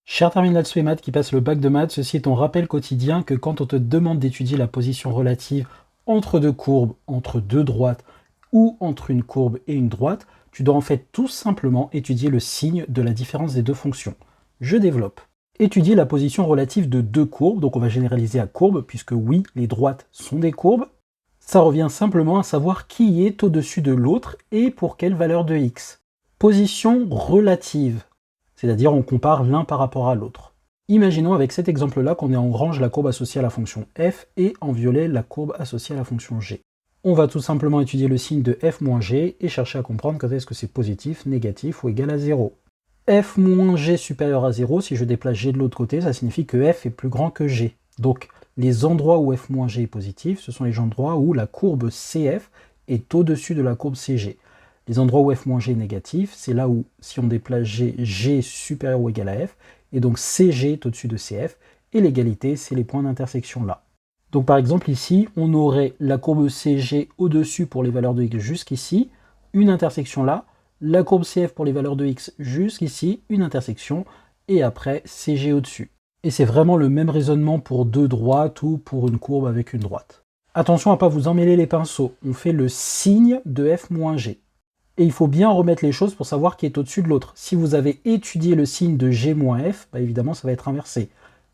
Cher terminal SPE Maths qui passe le bac de maths, ceci est ton rappel quotidien que quand on te demande d'étudier la position relative entre deux courbes, entre deux droites ou entre une courbe et une droite, tu dois en fait tout simplement étudier le signe de la différence des deux fonctions. Je développe. Étudier la position relative de deux courbes, donc on va généraliser à courbe, puisque oui, les droites sont des courbes. Ça revient simplement à savoir qui est au-dessus de l'autre et pour quelle valeur de x. Position relative, c'est-à-dire on compare l'un par rapport à l'autre. Imaginons avec cet exemple-là qu'on est en orange la courbe associée à la fonction f et en violet la courbe associée à la fonction g. On va tout simplement étudier le signe de f moins g et chercher à comprendre quand est-ce que c'est positif, négatif ou égal à 0. f moins g supérieur à 0, si je déplace g de l'autre côté, ça signifie que f est plus grand que g. Donc les endroits où f moins g est positif, ce sont les endroits où la courbe cf est au-dessus de la courbe cg. Les endroits où f moins g est négatif, c'est là où, si on déplace g, g est supérieur ou égal à f, et donc cg est au-dessus de cf, et l'égalité, c'est les points d'intersection là. Donc par exemple ici, on aurait la courbe cg au-dessus pour les valeurs de x jusqu'ici, une intersection là, la courbe cf pour les valeurs de x jusqu'ici, une intersection, et après cg au-dessus. Et c'est vraiment le même raisonnement pour deux droites ou pour une courbe avec une droite. Attention à ne pas vous emmêler les pinceaux, on fait le signe de f moins g. Et il faut bien remettre les choses pour savoir qui est au-dessus de l'autre. Si vous avez étudié le signe de g moins f, bah évidemment ça va être inversé.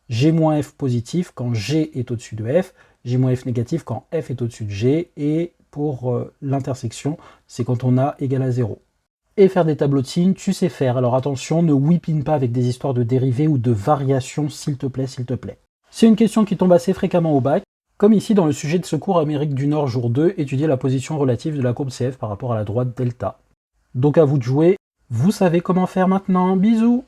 G moins f positif quand g est au-dessus de f, g moins f négatif quand f est au-dessus de g, et pour l'intersection, c'est quand on a égal à 0. Et faire des tableaux de signes, tu sais faire. Alors attention, ne whippine pas avec des histoires de dérivés ou de variations, s'il te plaît, s'il te plaît. C'est une question qui tombe assez fréquemment au bac, comme ici dans le sujet de ce cours Amérique du Nord jour 2, étudier la position relative de la courbe CF par rapport à la droite delta. Donc à vous de jouer, vous savez comment faire maintenant, bisous!